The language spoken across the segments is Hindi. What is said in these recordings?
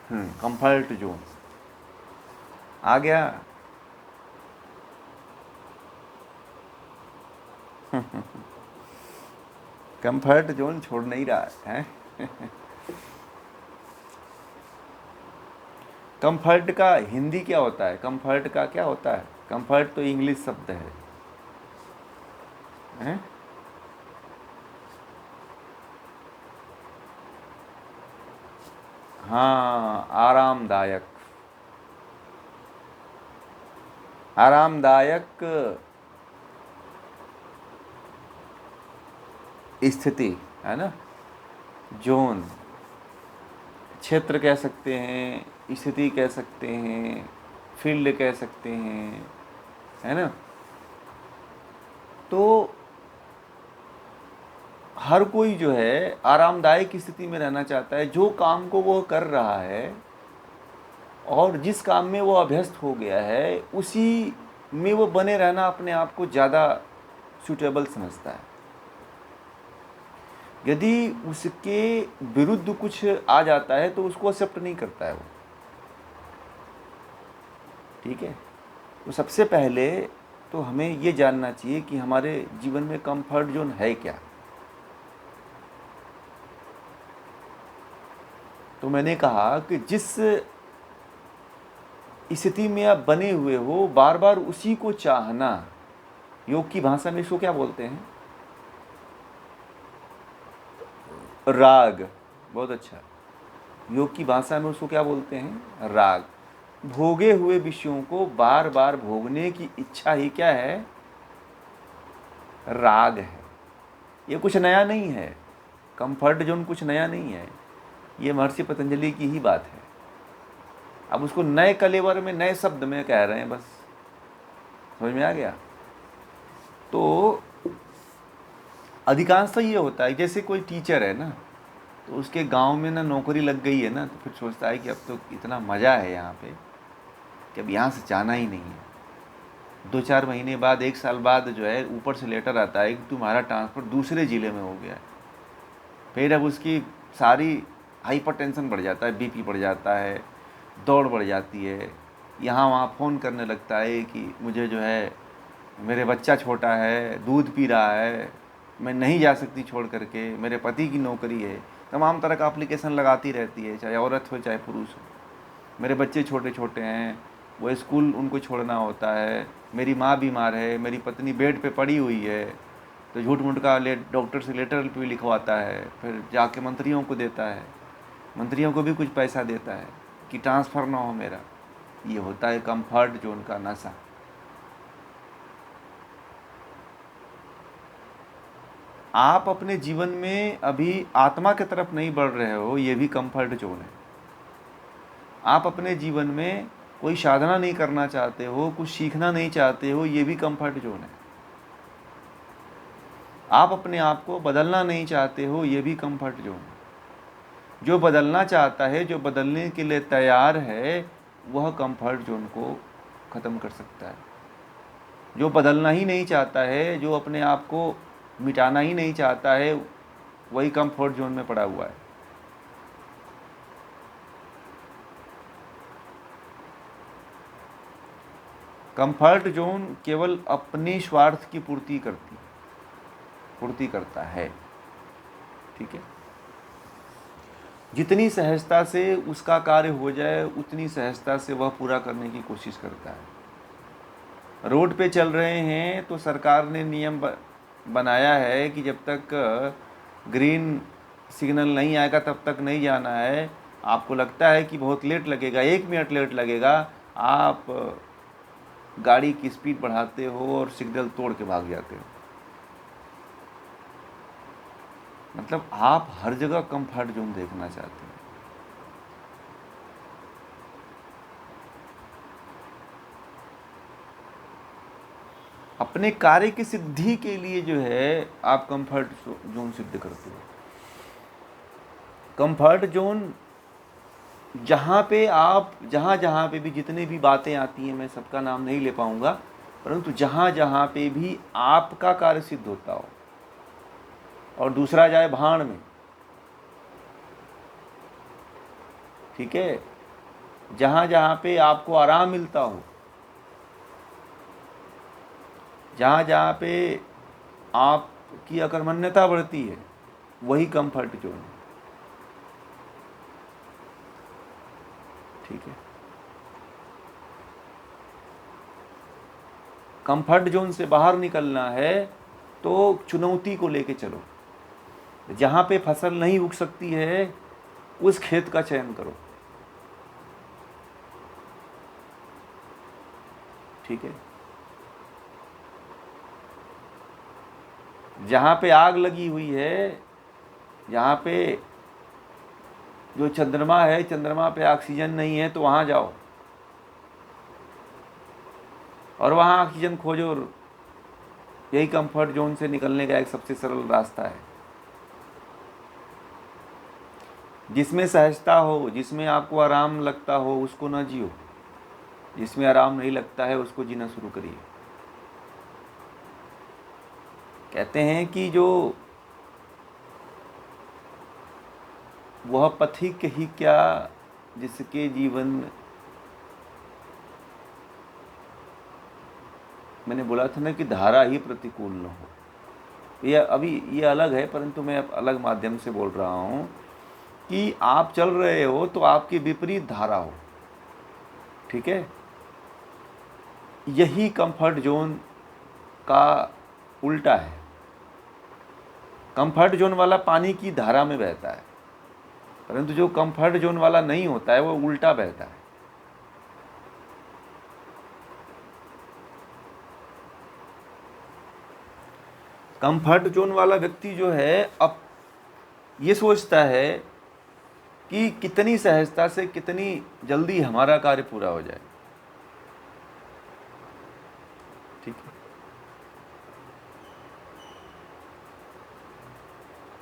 कंफर्ट जोन आ गया। कंफर्ट जोन छोड़ नहीं रहा है। कंफर्ट का हिंदी क्या होता है? कंफर्ट का क्या होता है? कंफर्ट तो इंग्लिश शब्द है, हैं? हाँ, आरामदायक। आरामदायक स्थिति है ना। जोन क्षेत्र कह सकते हैं, स्थिति कह सकते हैं, फील्ड कह सकते हैं, है ना। तो हर कोई जो है आरामदायक स्थिति में रहना चाहता है। जो काम को वो कर रहा है और जिस काम में वो अभ्यस्त हो गया है, उसी में वो बने रहना अपने आप को ज़्यादा सूटेबल समझता है। यदि उसके विरुद्ध कुछ आ जाता है तो उसको एक्सेप्ट नहीं करता है वो। ठीक है। तो सबसे पहले तो हमें ये जानना चाहिए कि हमारे जीवन में कंफर्ट जोन है क्या। तो मैंने कहा कि जिस स्थिति में आप बने हुए हो, बार बार उसी को चाहना, योग की भाषा में इसको क्या बोलते हैं? राग। बहुत अच्छा। योग की भाषा में उसको क्या बोलते हैं? राग। भोगे हुए विषयों को बार बार भोगने की इच्छा ही क्या है? राग है। ये कुछ नया नहीं है। कंफर्ट जोन कुछ नया नहीं है। ये महर्षि पतंजलि की ही बात है। अब उसको नए कलेवर में, नए शब्द में कह रहे हैं बस। समझ में आ गया? तो अधिकांशतः ये होता है, जैसे कोई टीचर है ना, तो उसके गांव में ना नौकरी लग गई है ना, तो फिर सोचता है कि अब तो इतना मज़ा है यहाँ पे कि अब यहाँ से जाना ही नहीं है। 2-4 महीने बाद, 1 साल बाद जो है ऊपर से लेटर आता है कि तुम्हारा ट्रांसफ़र दूसरे ज़िले में हो गया है। फिर अब उसकी सारी हाइपरटेंशन बढ़ जाता है, बीपी बढ़ जाता है, दौड़ बढ़ जाती है, यहाँ वहाँ फ़ोन करने लगता है कि मुझे जो है, मेरे बच्चा छोटा है, दूध पी रहा है, मैं नहीं जा सकती छोड़ करके, मेरे पति की नौकरी है। तमाम तरह का एप्लीकेशन लगाती रहती है, चाहे औरत हो चाहे पुरुष हो। मेरे बच्चे छोटे छोटे हैं, वो स्कूल उनको छोड़ना होता है, मेरी माँ बीमार है, मेरी पत्नी बेड पे पड़ी हुई है। तो झूठ मूठ का डॉक्टर से लेटर भी लिखवाता है, फिर जाके मंत्रियों को देता है, मंत्रियों को भी कुछ पैसा देता है कि ट्रांसफ़र ना हो मेरा। ये होता है कंफर्ट जोन का नशा। आप अपने जीवन में अभी आत्मा की तरफ नहीं बढ़ रहे हो, ये भी कंफर्ट जोन है। आप अपने जीवन में कोई साधना नहीं करना चाहते हो, कुछ सीखना नहीं चाहते हो, ये भी कंफर्ट जोन है। आप अपने आप को बदलना नहीं चाहते हो, ये भी कंफर्ट जोन है। जो बदलना चाहता है, जो बदलने के लिए तैयार है, वह कंफर्ट जोन को ख़त्म कर सकता है। जो बदलना ही नहीं चाहता है, जो अपने आप को मिटाना ही नहीं चाहता है, वही कंफर्ट जोन में पड़ा हुआ है। कंफर्ट जोन केवल अपने स्वार्थ की पूर्ति करता है। ठीक है। जितनी सहजता से उसका कार्य हो जाए, उतनी सहजता से वह पूरा करने की कोशिश करता है। रोड पे चल रहे हैं तो सरकार ने नियम बनाया है कि जब तक ग्रीन सिग्नल नहीं आएगा तब तक नहीं जाना है। आपको लगता है कि बहुत लेट लगेगा, 1 मिनट लेट लगेगा, आप गाड़ी की स्पीड बढ़ाते हो और सिग्नल तोड़ के भाग जाते हो। मतलब आप हर जगह कंफर्ट जोन देखना चाहते हो। अपने कार्य की सिद्धि के लिए जो है आप कंफर्ट जोन सिद्ध करते हो। कंफर्ट जोन जहाँ पे आप जहाँ पे भी जितने भी बातें आती हैं, मैं सबका नाम नहीं ले पाऊँगा, परंतु जहाँ पे भी आपका कार्य सिद्ध होता हो और दूसरा जाए भाड़ में। ठीक है। जहाँ जहाँ पे आपको आराम मिलता हो, जहाँ जहाँ पे आपकी अकर्मण्यता बढ़ती है, वही कंफर्ट जोन है। ठीक है, कंफर्ट जोन से बाहर निकलना है तो चुनौती को लेके चलो। जहाँ पे फसल नहीं उग सकती है उस खेत का चयन करो। ठीक है, जहाँ पे आग लगी हुई है, जहाँ पे जो चंद्रमा है, चंद्रमा पे ऑक्सीजन नहीं है, तो वहाँ जाओ और वहाँ ऑक्सीजन खोजो। यही कंफर्ट जोन से निकलने का एक सबसे सरल रास्ता है। जिसमें सहजता हो, जिसमें आपको आराम लगता हो, उसको ना जियो। जिसमें आराम नहीं लगता है उसको जीना शुरू करिए। कहते हैं कि जो वह पथिक ही क्या जिसके जीवन, मैंने बोला था ना कि धारा ही प्रतिकूल न हो। ये अलग है, परंतु मैं अब अलग माध्यम से बोल रहा हूँ कि आप चल रहे हो तो आपकी विपरीत धारा हो। ठीक है, यही कंफर्ट जोन का उल्टा है। कंफर्ट जोन वाला पानी की धारा में बहता है, परंतु जो कंफर्ट जोन वाला नहीं होता है वो उल्टा बहता है। कंफर्ट जोन वाला व्यक्ति जो है, अब ये सोचता है कि कितनी सहजता से, कितनी जल्दी हमारा कार्य पूरा हो जाए। ठीक है,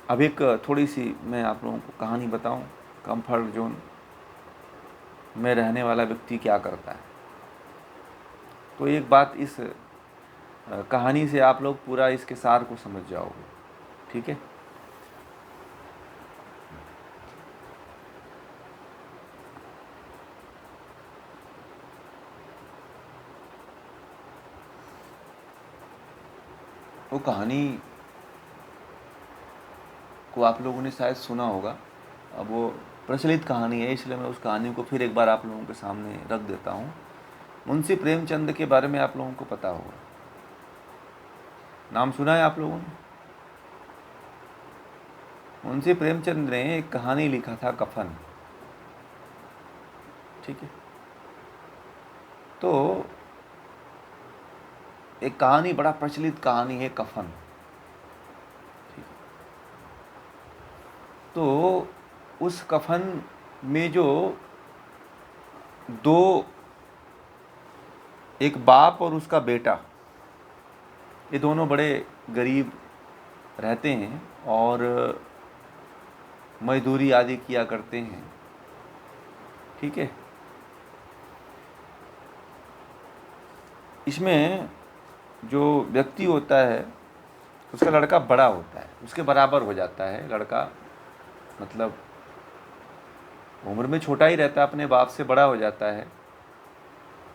अब एक थोड़ी सी मैं आप लोगों को कहानी बताऊं। कंफर्ट जोन में रहने वाला व्यक्ति क्या करता है, तो एक बात इस कहानी से आप लोग पूरा इसके सार को समझ जाओगे। ठीक है, वो कहानी को आप लोगों ने शायद सुना होगा। अब वो प्रचलित कहानी है, इसलिए मैं उस कहानी को फिर एक बार आप लोगों के सामने रख देता हूँ। मुंशी प्रेमचंद के बारे में आप लोगों को पता होगा, नाम सुना है आप लोगों ने? मुंशी प्रेमचंद ने एक कहानी लिखा था, कफन। ठीक है, तो एक कहानी, बड़ा प्रचलित कहानी है, कफन। ठीक, तो उस कफन में जो दो, एक बाप और उसका बेटा, ये दोनों बड़े गरीब रहते हैं और मजदूरी आदि किया करते हैं। ठीक है, इसमें जो व्यक्ति होता है उसका लड़का बड़ा होता है, उसके बराबर हो जाता है लड़का, मतलब उम्र में छोटा ही रहता है, अपने बाप से बड़ा हो जाता है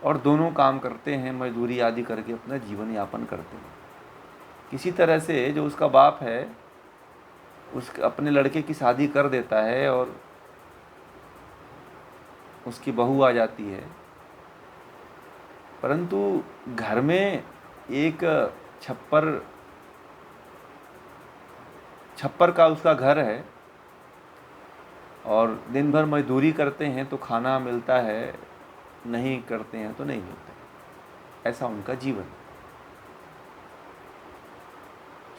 और दोनों काम करते हैं, मजदूरी आदि करके अपना जीवन यापन करते हैं। किसी तरह से जो उसका बाप है उस अपने लड़के की शादी कर देता है और उसकी बहू आ जाती है, परंतु घर में एक छप्पर छप्पर का उसका घर है और दिन भर मजदूरी करते हैं तो खाना मिलता है, नहीं करते हैं तो नहीं मिलता। ऐसा उनका जीवन।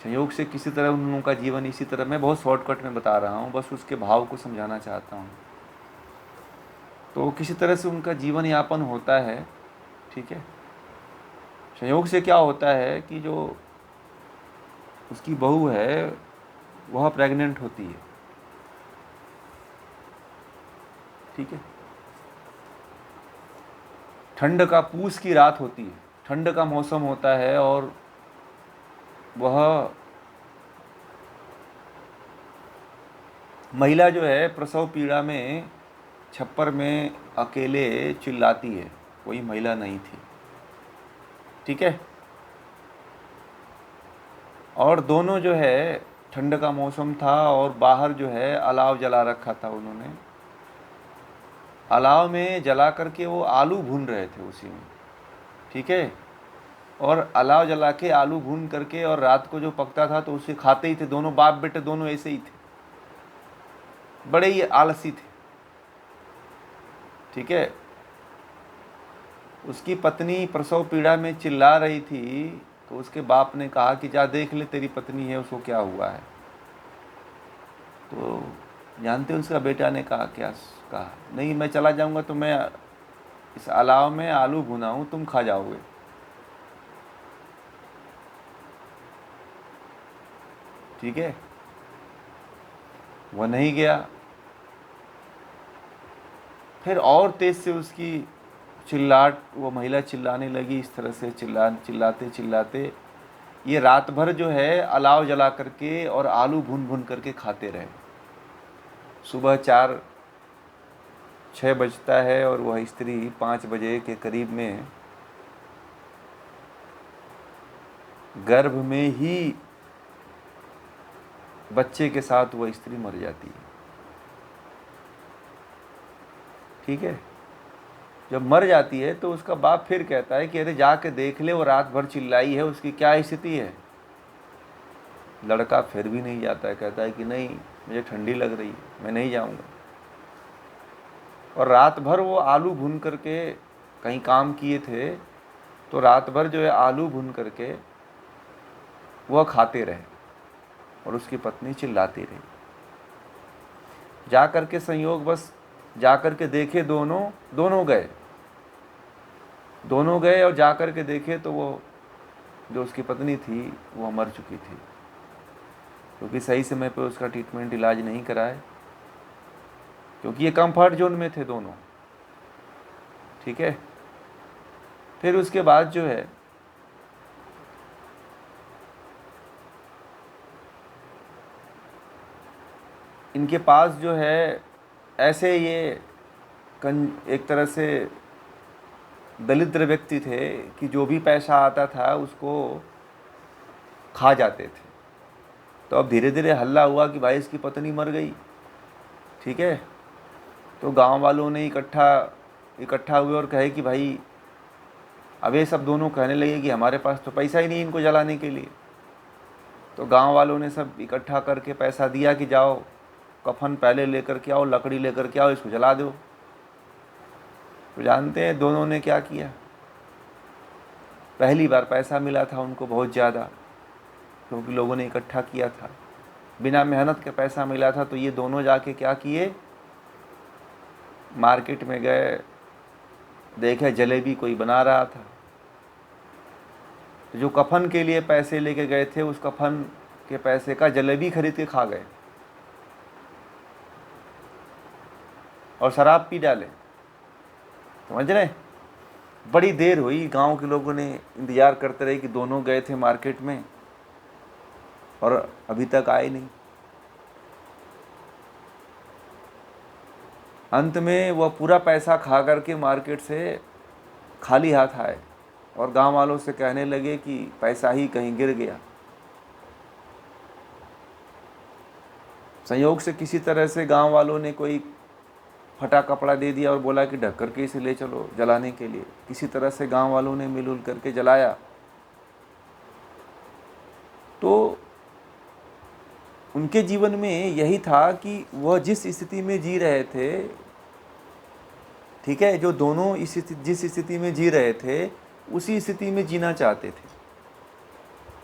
संयोग से किसी तरह उन लोगों का जीवन इसी तरह, मैं बहुत शॉर्टकट में बता रहा हूँ, बस उसके भाव को समझाना चाहता हूँ। तो किसी तरह से उनका जीवन यापन होता है। ठीक है, संयोग से क्या होता है कि जो उसकी बहू है वह प्रेग्नेंट होती है। ठीक है, ठंड का, पूस की रात होती है, ठंड का मौसम होता है और वह महिला जो है प्रसव पीड़ा में छप्पर में अकेले चिल्लाती है, कोई महिला नहीं थी, ठीक है। और दोनों जो है, ठंड का मौसम था और बाहर जो है अलाव जला रखा था उन्होंने। अलाव में जला करके वो आलू भून रहे थे उसी में, ठीक है। और अलाव जला के आलू भून करके और रात को जो पकता था तो उसे खाते ही थे। दोनों बाप बेटे दोनों ऐसे ही थे, बड़े ही आलसी थे, ठीक है। उसकी पत्नी प्रसव पीड़ा में चिल्ला रही थी, तो उसके बाप ने कहा कि जा देख ले तेरी पत्नी है, उसको क्या हुआ है। तो जानते उसका बेटा ने कहा, क्या कहा, नहीं मैं चला जाऊंगा तो मैं इस अलाव में आलू भुना हूं, तुम खा जाओगे। ठीक है, वह नहीं गया। फिर और तेज से उसकी चिल्लाट, वो महिला चिल्लाने लगी, इस तरह से चिल्लाते चिल्लाते ये रात भर जो है अलाव जला करके और आलू भून भून करके खाते रहे। सुबह 4-6 बजता है और वह स्त्री 5 बजे के करीब में गर्भ में ही बच्चे के साथ वह स्त्री मर जाती है, ठीक है। जब मर जाती है तो उसका बाप फिर कहता है कि अरे जाके देख ले, वो रात भर चिल्लाई है, उसकी क्या स्थिति है। लड़का फिर भी नहीं जाता है, कहता है कि नहीं मुझे ठंडी लग रही है, मैं नहीं जाऊंगा। और रात भर वो आलू भून करके, कहीं काम किए थे तो रात भर जो है आलू भून करके वह खाते रहे और उसकी पत्नी चिल्लाती रही। जा कर के संयोग बस जा कर के देखे, दोनों गए और जा कर के देखे तो वो जो उसकी पत्नी थी वो मर चुकी थी, क्योंकि सही समय पे उसका ट्रीटमेंट इलाज नहीं कराए, क्योंकि ये कंफर्ट जोन में थे दोनों, ठीक है। फिर उसके बाद जो है इनके पास जो है ऐसे ये एक तरह से दरिद्र व्यक्ति थे कि जो भी पैसा आता था उसको खा जाते थे। तो अब धीरे धीरे हल्ला हुआ कि भाई इसकी पत्नी मर गई, ठीक है। तो गांव वालों ने इकट्ठा हुए और कहे कि भाई, अब ये सब दोनों कहने लगे कि हमारे पास तो पैसा ही नहीं इनको जलाने के लिए। तो गांव वालों ने सब इकट्ठा करके पैसा दिया कि जाओ कफन पहले लेकर के आओ, लकड़ी लेकर के आओ, इसको जला दो। तो जानते हैं दोनों ने क्या किया। पहली बार पैसा मिला था उनको बहुत ज़्यादा, क्योंकि लोगों ने इकट्ठा किया था, बिना मेहनत के पैसा मिला था। तो ये दोनों जाके क्या किए, मार्केट में गए, देखे जलेबी कोई बना रहा था। जो कफन के लिए पैसे लेके गए थे, उस कफन के पैसे का जलेबी खरीद के खा गए और शराब पी डाले, समझ रहे। बड़ी देर हुई, गांव के लोगों ने इंतज़ार करते रहे कि दोनों गए थे मार्केट में और अभी तक आए नहीं। अंत में वह पूरा पैसा खा करके मार्केट से खाली हाथ आए और गांव वालों से कहने लगे कि पैसा ही कहीं गिर गया। संयोग से किसी तरह से गांव वालों ने कोई फटा कपड़ा दे दिया और बोला कि ढक करके इसे ले चलो जलाने के लिए। किसी तरह से गांव वालों ने मिलजुल करके जलाया। तो उनके जीवन में यही था कि वह जिस स्थिति में जी रहे थे, ठीक है, जो दोनों जिस स्थिति में जी रहे थे उसी स्थिति में जीना चाहते थे।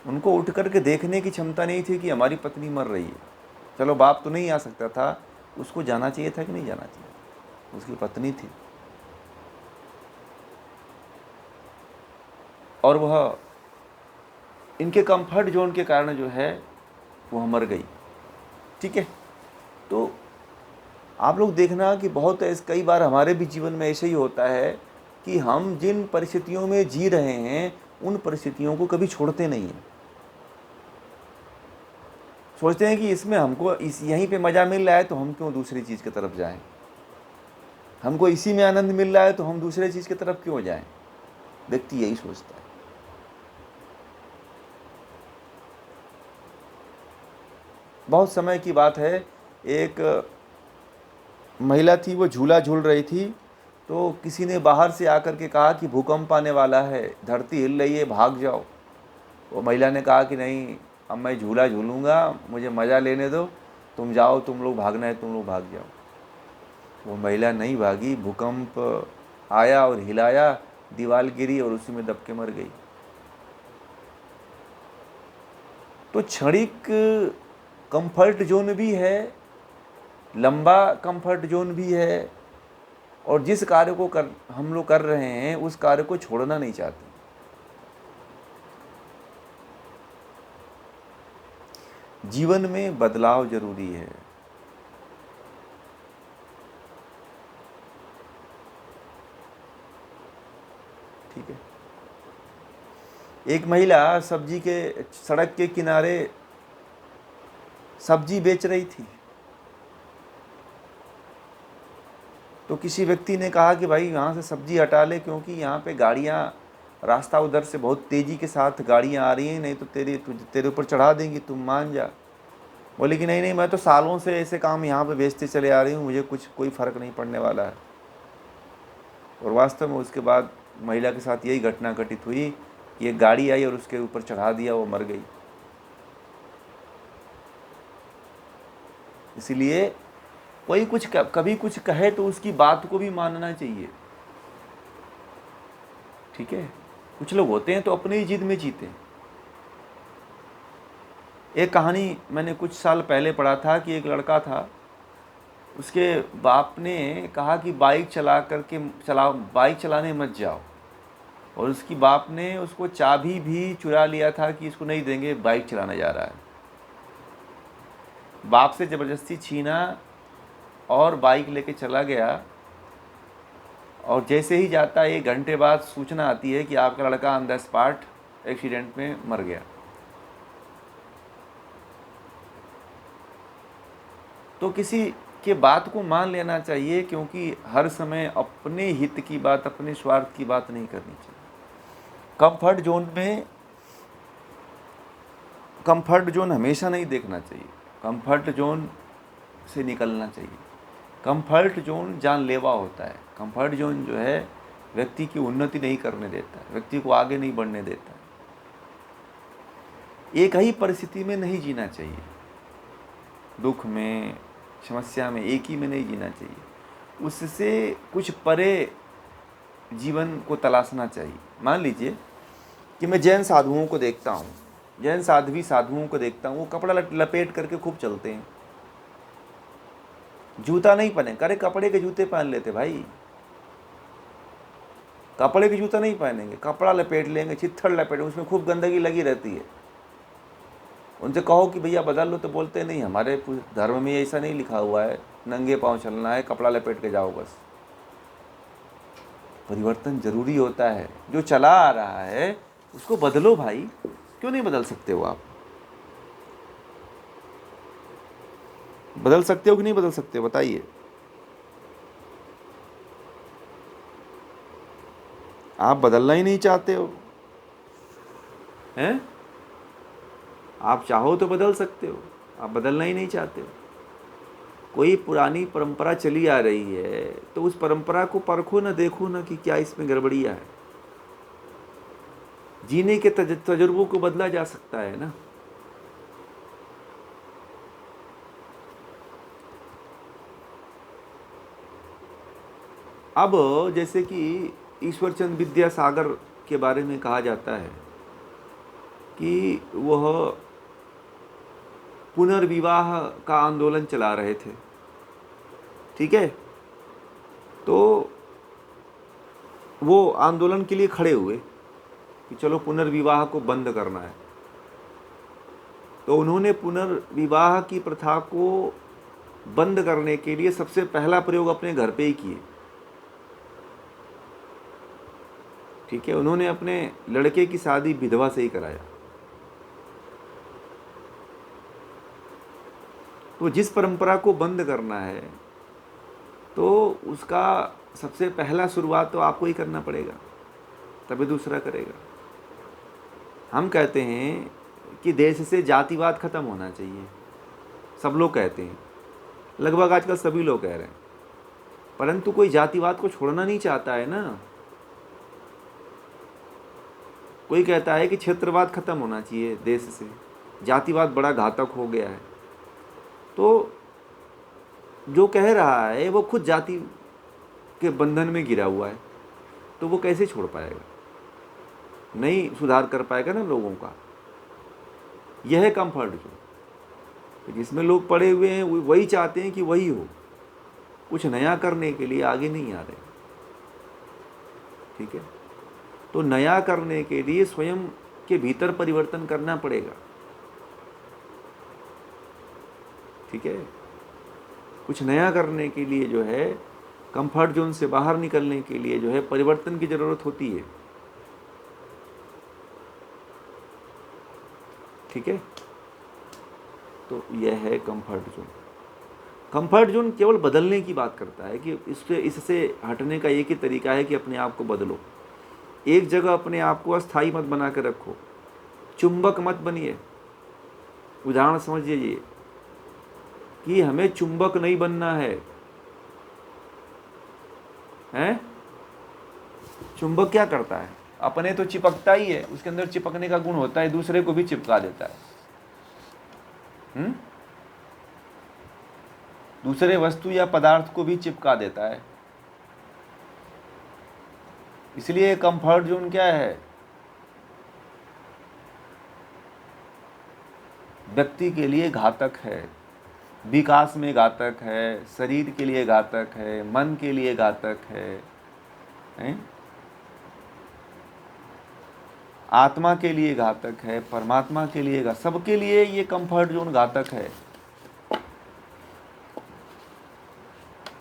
उनको उठ करके देखने की क्षमता नहीं थी कि हमारी पत्नी मर रही है। चलो बाप तो नहीं आ सकता था, उसको जाना चाहिए था कि नहीं जाना चाहिए, उसकी पत्नी थी और वह इनके कंफर्ट जोन के कारण जो है वह मर गई, ठीक है। तो आप लोग देखना कि बहुत कई बार हमारे भी जीवन में ऐसे ही होता है कि हम जिन परिस्थितियों में जी रहे हैं उन परिस्थितियों को कभी छोड़ते नहीं हैं। सोचते हैं कि इसमें हमको यहीं पे मज़ा मिल रहा है तो हम क्यों दूसरी चीज़ की तरफ जाएं। हमको इसी में आनंद मिल रहा है तो हम दूसरे चीज़ की तरफ क्यों जाएं? व्यक्ति यही सोचता है। बहुत समय की बात है, एक महिला थी, वो झूला झूल रही थी, तो किसी ने बाहर से आकर के कहा कि भूकंप आने वाला है, धरती हिल रही है, भाग जाओ। वो महिला ने कहा कि नहीं, अब मैं झूला झूलूंगा, मुझे मज़ा लेने दो, तुम जाओ, तुम लोग भागना है तुम लोग भाग जाओ। वो महिला नहीं भागी, भूकंप आया और हिलाया, दीवार गिरी और उसी में दब के मर गई। तो क्षणिक कंफर्ट जोन भी है, लंबा कंफर्ट जोन भी है, और जिस कार्य को हम लोग कर रहे हैं उस कार्य को छोड़ना नहीं चाहते। जीवन में बदलाव जरूरी है। ठीक है। एक महिला सब्जी के सड़क के किनारे सब्जी बेच रही थी, तो किसी व्यक्ति ने कहा कि भाई यहाँ से सब्जी हटा ले, क्योंकि यहाँ पे गाड़ियाँ, रास्ता उधर से बहुत तेज़ी के साथ गाड़ियाँ आ रही हैं, नहीं तो तेरे ऊपर चढ़ा देंगी, तुम मान जा। बोले कि नहीं नहीं, मैं तो सालों से ऐसे काम यहाँ पे बेचते चले आ रही हूँ, मुझे कोई फ़र्क नहीं पड़ने वाला है। और वास्तव में उसके बाद महिला के साथ यही घटना घटित हुई कि एक गाड़ी आई और उसके ऊपर चढ़ा दिया, वो मर गई। इसलिए कोई कभी कुछ कहे तो उसकी बात को भी मानना चाहिए। ठीक है। कुछ लोग होते हैं तो अपनी ही जिद में जीते हैं। एक कहानी मैंने कुछ साल पहले पढ़ा था कि एक लड़का था, उसके बाप ने कहा कि बाइक चलाने मत जाओ, और उसकी बाप ने उसको चाबी भी चुरा लिया था कि इसको नहीं देंगे, बाइक चलाने जा रहा है। बाप से ज़बरदस्ती छीना और बाइक लेके चला गया, और जैसे ही जाता है 1 घंटे बाद सूचना आती है कि आपका लड़का ऑन द स्पॉट एक्सीडेंट में मर गया। तो किसी के बात को मान लेना चाहिए, क्योंकि हर समय अपने हित की बात, अपने स्वार्थ की बात नहीं करनी चाहिए। कंफर्ट जोन हमेशा नहीं देखना चाहिए, कंफर्ट जोन से निकलना चाहिए। कंफर्ट जोन जानलेवा होता है। कंफर्ट जोन जो है व्यक्ति की उन्नति नहीं करने देता है, व्यक्ति को आगे नहीं बढ़ने देता है। एक ही परिस्थिति में नहीं जीना चाहिए, दुख में, समस्या में एक ही में नहीं जीना चाहिए, उससे कुछ परे जीवन को तलाशना चाहिए। मान लीजिए कि मैं जैन साधुओं को देखता हूँ, साधुओं को देखता हूँ, वो कपड़ा लपेट करके खूब चलते हैं, जूता नहीं पहने, करे कपड़े के जूते पहन लेते भाई, कपड़े के जूता नहीं पहनेंगे, कपड़ा लपेट लेंगे, चित्थड़ लपेट, उसमें खूब गंदगी लगी रहती है। उनसे कहो कि भैया बदल लो तो बोलते नहीं, हमारे धर्म में ऐसा नहीं लिखा हुआ है, नंगे पांव चलना है, कपड़ा लपेट के जाओ बस। परिवर्तन जरूरी होता है। जो चला आ रहा है उसको बदलो भाई, क्यों नहीं बदल सकते हो आप? बदल सकते हो कि नहीं बदल सकते, बताइए। आप बदलना ही नहीं चाहते हो, हैं? आप चाहो तो बदल सकते हो, आप बदलना ही नहीं चाहते हो। कोई पुरानी परंपरा चली आ रही है तो उस परंपरा को परखो ना, देखो ना कि क्या इसमें गड़बड़ियां है। जीने के तजुर्बों को बदला जा सकता है ना। अब जैसे कि ईश्वरचंद विद्यासागर के बारे में कहा जाता है कि वह पुनर्विवाह का आंदोलन चला रहे थे। ठीक है। तो वो आंदोलन के लिए खड़े हुए कि चलो पुनर्विवाह को बंद करना है। तो उन्होंने पुनर्विवाह की प्रथा को बंद करने के लिए सबसे पहला प्रयोग अपने घर पे ही किए। ठीक है। उन्होंने अपने लड़के की शादी विधवा से ही कराया। तो जिस परंपरा को बंद करना है तो उसका सबसे पहला शुरुआत तो आपको ही करना पड़ेगा, तभी दूसरा करेगा। हम कहते हैं कि देश से जातिवाद खत्म होना चाहिए, सब लोग कहते हैं, लगभग आजकल सभी लोग कह रहे हैं, परंतु कोई जातिवाद को छोड़ना नहीं चाहता है ना। कोई कहता है कि क्षेत्रवाद खत्म होना चाहिए देश से, जातिवाद बड़ा घातक हो गया है। तो जो कह रहा है वो खुद जाति के बंधन में गिरा हुआ है, तो वो कैसे छोड़ पाएगा, नहीं सुधार कर पाएगा ना लोगों का। यह है कंफर्ट जोन, जिसमें लोग पड़े हुए हैं, वही चाहते हैं कि वही हो, कुछ नया करने के लिए आगे नहीं आ रहे। ठीक है, तो नया करने के लिए स्वयं के भीतर परिवर्तन करना पड़ेगा। ठीक है, कुछ नया करने के लिए जो है, कंफर्ट जोन से बाहर निकलने के लिए जो है परिवर्तन की जरूरत होती है। ठीक है, तो यह है कंफर्ट जोन। कंफर्ट जोन केवल बदलने की बात करता है कि इससे हटने का एक ही तरीका है कि अपने आप को बदलो। एक जगह अपने आप को अस्थायी मत बना कर रखो, चुंबक मत बनिए। उदाहरण समझिए ये कि हमें चुंबक नहीं बनना है, हैं? चुंबक क्या करता है, अपने तो चिपकता ही है, उसके अंदर चिपकने का गुण होता है, दूसरे को भी चिपका देता है। दूसरे वस्तु या पदार्थ को भी चिपका देता है। इसलिए कंफर्ट जोन क्या है, व्यक्ति के लिए घातक है, विकास में घातक है, शरीर के लिए घातक है, मन के लिए घातक है, आत्मा के लिए घातक है, परमात्मा के लिए, सबके लिए ये कंफर्ट जोन घातक है।